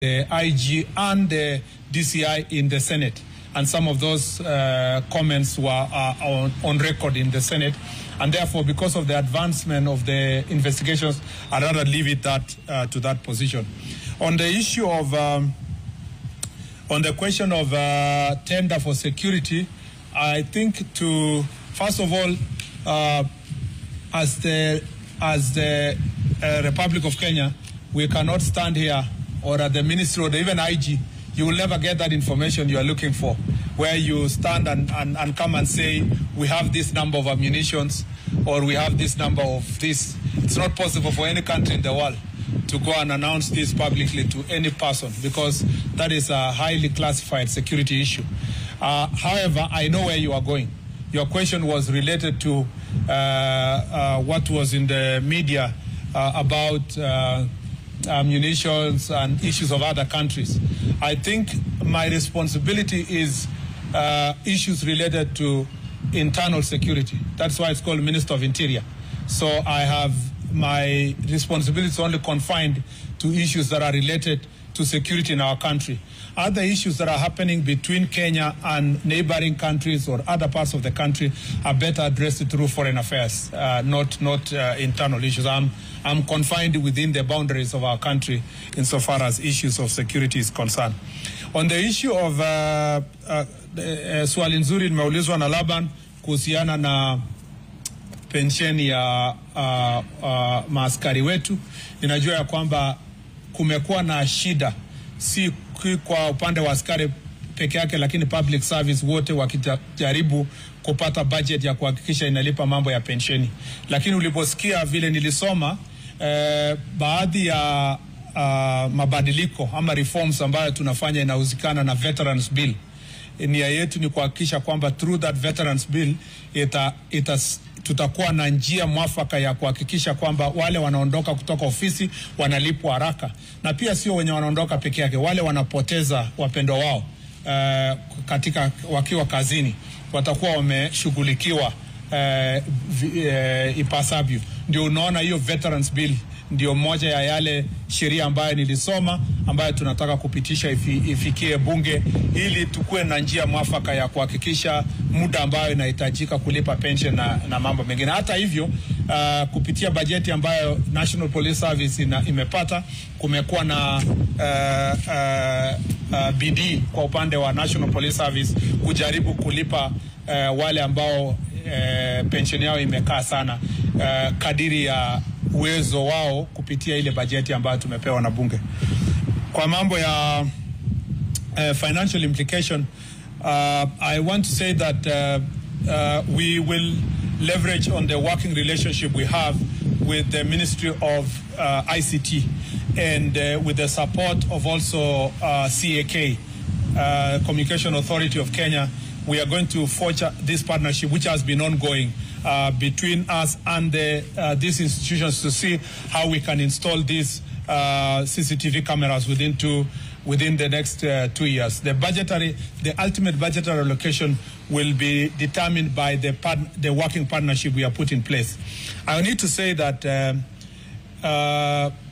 the IG and the DCI in the Senate. And some of those comments were on record in the Senate. And therefore, because of the advancement of the investigations, I'd rather leave it to that position. On the issue of, on the question of tender for security, I think first of all, as the Republic of Kenya, we cannot stand here or at the ministry or even IG. You will never get that information you are looking for, where you stand and come and say, we have this number of ammunitions or we have this number of this. It's not possible for any country in the world to go and announce this publicly to any person, because that is a highly classified security issue. However, I know where you are going. Your question was related to what was in the media about munitions and issues of other countries. I think my responsibility is issues related to internal security. That's why it's called Minister of Interior. So I have my responsibilities only confined to issues that are related to security in our country. Other issues that are happening between Kenya and neighboring countries or other parts of the country are better addressed through foreign affairs, not internal issues. I'm confined within the boundaries of our country insofar as issues of security is concerned. On the issue of swali nzuri nimeulizwa na Laban kuhusiana na pensheni ya maaskari wetu. Ninajua ya kwamba kumekuwa na shida, si kwa upande wa askari peke yake, lakini public service wote wakijaribu kupata budget ya kuhakikisha inalipa mambo ya pensheni. Lakini uliposikia vile nilisoma baadhi ya mabadiliko ama reforms ambayo tunafanya inahusikana na Veterans Bill. Nia yetu ni kuhakikisha kwamba through that Veterans Bill tutakuwa na njia mwafaka ya kuhakikisha kwamba wale wanaondoka kutoka ofisi wanalipwa haraka, na pia sio wenye wanaondoka peke yake, wale wanapoteza wapendwa wao wakiwa kazini watakuwa wameshughulikiwa ipasavyo. Ndio unaona hiyo Veterans Bill ndio moja ya yale sheria ambayo nilisoma ambayo tunataka kupitisha ifikie bunge ili tukue na njia mwafaka ya kuhakikisha muda ambayo inahitajika kulipa pension na mambo mengine. Hata hivyo kupitia bajeti ambayo National Police Service imepata, kumekuwa na bidii kwa upande wa National Police Service kujaribu kulipa wale ambao pension yao imekaa sana kadiri ya uwezo wao kupitia ile bajeti ambayo tumepewa na bunge. Kwa mambo ya financial implication, I want to say that we will leverage on the working relationship we have with the Ministry of ICT and with the support of also CAK, Communication Authority of Kenya. We are going to forge this partnership, which has been ongoing between us and these institutions, to see how we can install these CCTV cameras within the next 2 years. The ultimate budgetary allocation will be determined by the working partnership we have put in place. I need to say that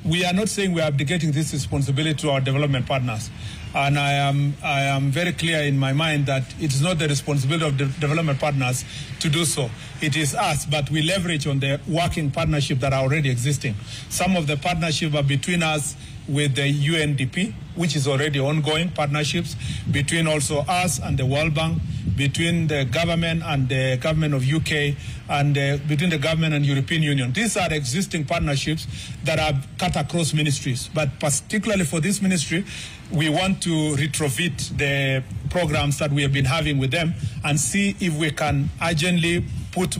we are not saying we are abdicating this responsibility to our development partners. And I am very clear in my mind that it is not the responsibility of the development partners to do so. It is us, but we leverage on the working partnership that are already existing. Some of the partnership are between us with the UNDP, which is already ongoing partnerships, between also us and the World Bank, between the government and the government of UK, and between the government and European Union. These are existing partnerships that are cut across ministries. But particularly for this ministry, we want to retrofit the programs that we have been having with them and see if we can urgently put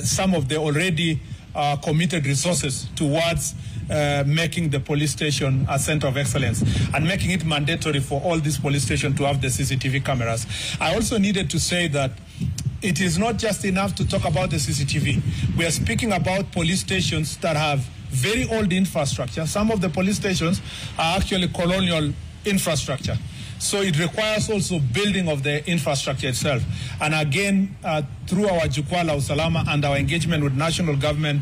some of the already committed resources towards making the police station a center of excellence and making it mandatory for all these police stations to have the CCTV cameras. I also needed to say that it is not just enough to talk about the CCTV. We are speaking about police stations that have very old infrastructure. Some of the police stations are actually colonial infrastructure. So it requires also building of the infrastructure itself. And again, through our Jukwaa la Usalama and our engagement with national government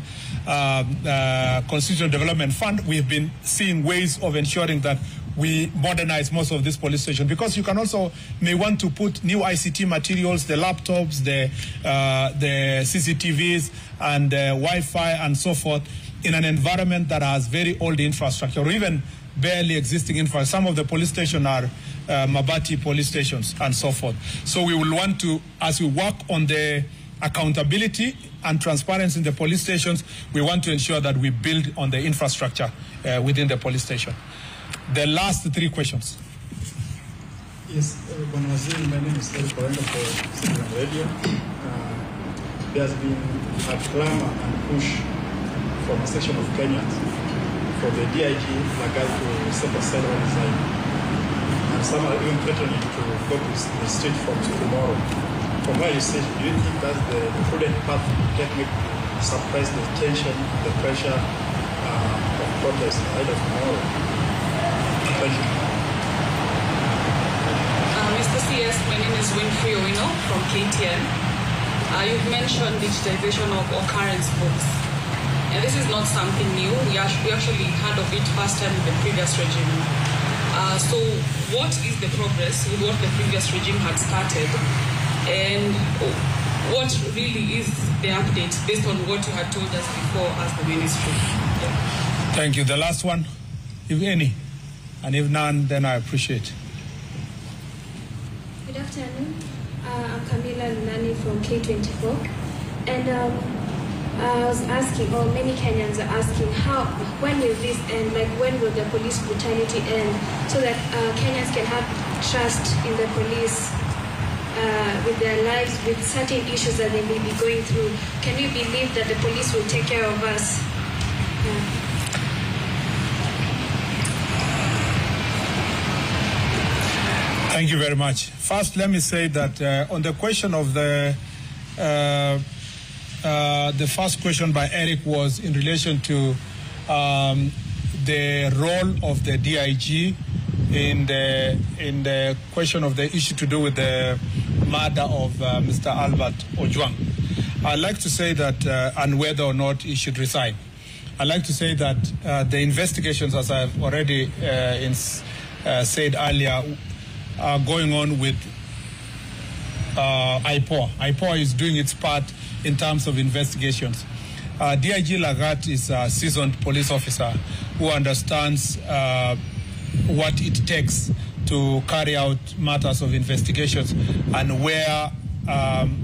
Constitutional Development Fund, we've been seeing ways of ensuring that we modernize most of these police stations, because you can also may want to put new ICT materials, the laptops, the CCTVs and Wi-Fi and so forth in an environment that has very old infrastructure or even barely existing infrastructure. Some of the police stations are Mabati police stations and so forth. So we will want to, as we work on the accountability and transparency in the police stations, we want to ensure that we build on the infrastructure within the police station. The last three questions. Yes, Waziri, my name is Eric Orenda for Citizen Radio. There has been a clamor and push from a section of Kenyans for the DIG Lagat to step aside or resign. And some are even threatening to go to the street from tomorrow. From where you sit, do you think that's the prudent path taken to suppress the tension, the pressure of protest ahead of tomorrow? Thank you. Mr. CS, my name is Winfrey Owino from KTN. You've mentioned digitization of occurrence books. And this is not something new. We actually heard of it first time in the previous regime. So what is the progress with what the previous regime had started? And what really is the update based on what you had told us before as the ministry? Yeah. Thank you. The last one, if any. And if none, then I appreciate. Good afternoon. I'm Camila Lunani from K24. And I was asking, or many Kenyans are asking, when will this end? Like, when will the police brutality end? So that Kenyans can have trust in the police with their lives, with certain issues that they may be going through. Can we believe that the police will take care of us? Yeah. Thank you very much. First, let me say that on the question of the first question by Eric was in relation to the role of the DIG in the question of the issue to do with the murder of Mr. Albert Ojwang. I'd like to say that, and whether or not he should resign. I'd like to say that the investigations, as I've already said earlier, are going on with IPOA. IPOA is doing its part in terms of investigations. DIG Lagat is a seasoned police officer who understands what it takes to carry out matters of investigations and where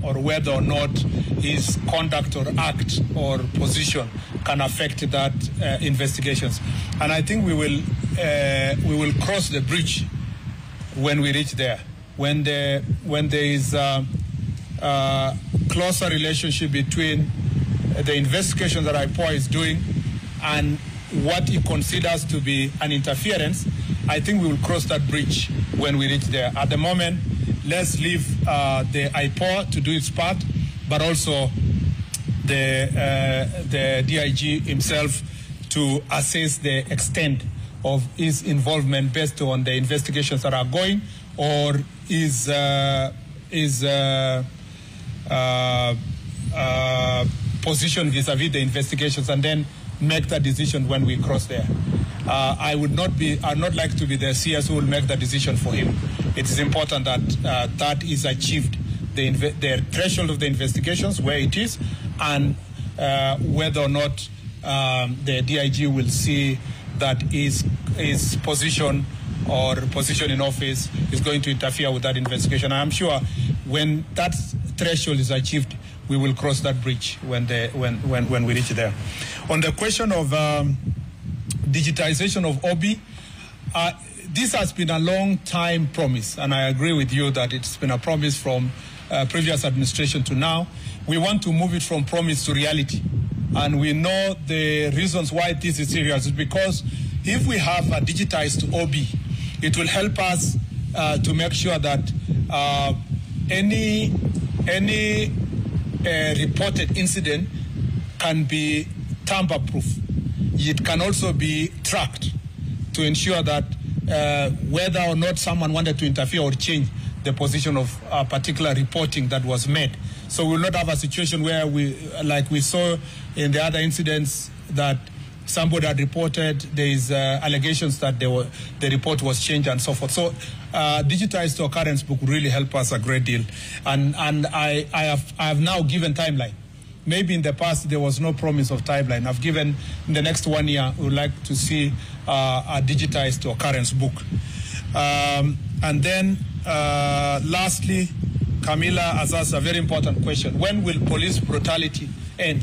or whether or not his conduct or act or position can affect that investigations. And I think we will cross the bridge when we reach there. When there is a closer relationship between the investigation that IPOA is doing and what he considers to be an interference, I think we will cross that bridge when we reach there. At the moment, let's leave the IPOA to do its part, but also the DIG himself to assess the extent of his involvement based on the investigations that are going, or his position vis-a-vis the investigations, and then make that decision when we cross there. I'd not like to be the CS who will make that decision for him. It is important that that is achieved, the threshold of the investigations, where it is, and whether or not the DIG will see that his position or position in office is going to interfere with that investigation. I'm sure when that threshold is achieved, we will cross that bridge when we reach there. On the question of digitization of OB, this has been a long time promise, and I agree with you that it's been a promise from previous administration to now. We want to move it from promise to reality. And we know the reasons why this is serious is because if we have a digitized OB, it will help us to make sure that any reported incident can be tamper-proof. It can also be tracked to ensure that whether or not someone wanted to interfere or change the position of a particular reporting that was made. So we will not have a situation where like we saw in the other incidents, that somebody had reported there is allegations that the report was changed and so forth. So digitized occurrence book would really help us a great deal. And I have now given timeline. Maybe in the past there was no promise of timeline. I've given in the next 1 year we would like to see a digitized occurrence book. And then lastly, Camila has asked a very important question. When will police brutality end?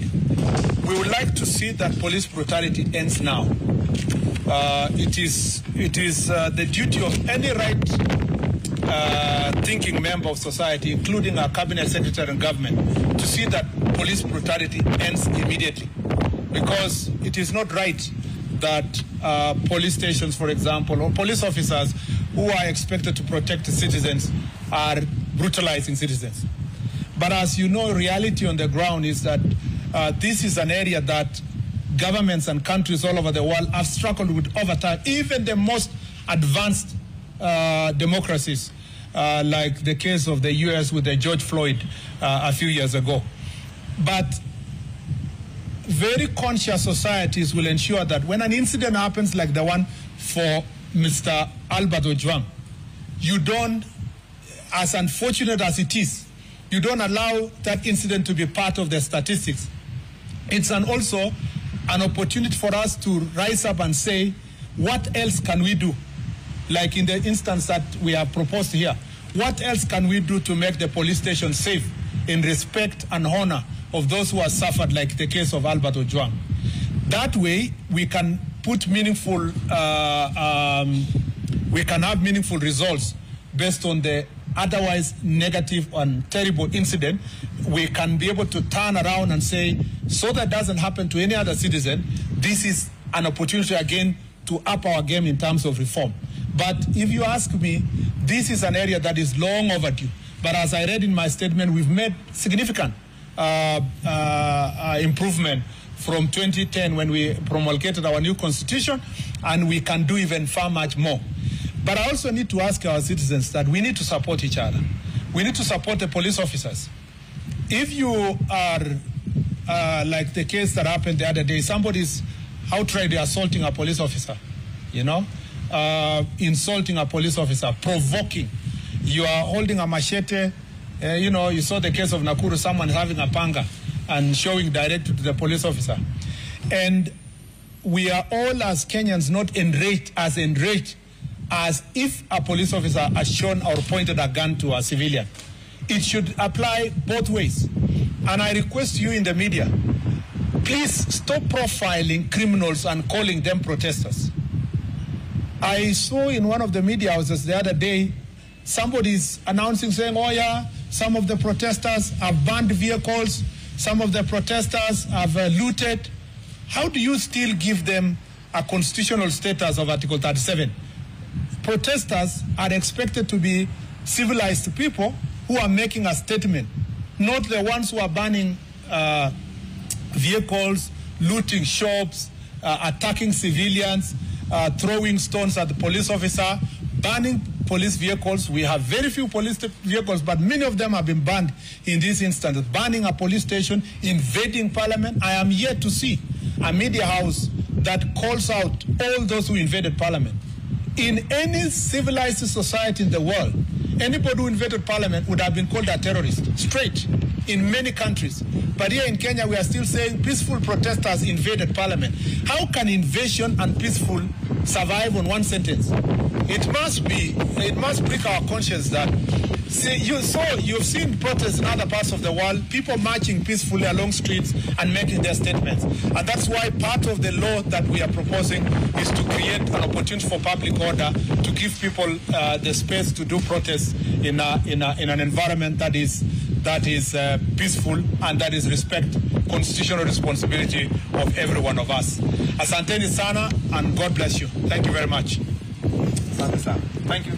We would like to see that police brutality ends now. It is the duty of any right-thinking member of society, including our cabinet secretary and government, to see that police brutality ends immediately. Because it is not right that police stations, for example, or police officers who are expected to protect the citizens are brutalizing citizens. But as you know, reality on the ground is that this is an area that governments and countries all over the world have struggled with over time, even the most advanced democracies, like the case of the US with the George Floyd a few years ago. But very conscious societies will ensure that when an incident happens like the one for Mr. Albert Ojwang, you don't, as unfortunate as it is, you don't allow that incident to be part of the statistics. It's also an opportunity for us to rise up and say, what else can we do? Like in the instance that we have proposed here, what else can we do to make the police station safe in respect and honor of those who have suffered, like the case of Albert Ojwang? That way, we can put meaningful, we can have meaningful results based on the otherwise negative and terrible incident. We can be able to turn around and say, so that doesn't happen to any other citizen, this is an opportunity again to up our game in terms of reform. But if you ask me, this is an area that is long overdue. But as I read in my statement, we've made significant improvement from 2010 when we promulgated our new constitution, and we can do even far much more. But I also need to ask our citizens that we need to support each other. We need to support the police officers. If you are, like the case that happened the other day, somebody's outrightly assaulting a police officer, you know, insulting a police officer, provoking. You are holding a machete. You know, you saw the case of Nakuru, someone having a panga and showing directly to the police officer. And we are all as Kenyans not enraged as if a police officer has shown or pointed a gun to a civilian. It should apply both ways. And I request you in the media, please stop profiling criminals and calling them protesters. I saw in one of the media houses the other day, somebody's announcing, saying, oh yeah, some of the protesters have burned vehicles, some of the protesters have looted. How do you still give them a constitutional status of Article 37? Protesters are expected to be civilized people who are making a statement, not the ones who are burning vehicles, looting shops, attacking civilians, throwing stones at the police officer, burning police vehicles. We have very few police vehicles, but many of them have been burned in this instance. Burning a police station, invading parliament. I am yet to see a media house that calls out all those who invaded parliament. In any civilized society in the world, anybody who invaded parliament would have been called a terrorist, straight, in many countries. But here in Kenya, we are still saying peaceful protesters invaded parliament. How can invasion and peaceful survive on one sentence? It must prick our conscience that, see, you've seen protests in other parts of the world, people marching peacefully along streets and making their statements. And that's why part of the law that we are proposing is to create an opportunity for public order, to give people the space to do protests in an environment that is peaceful and that is respect constitutional responsibility of every one of us. Asanteni sana and God bless you. Thank you very much. Asante sana. Thank you.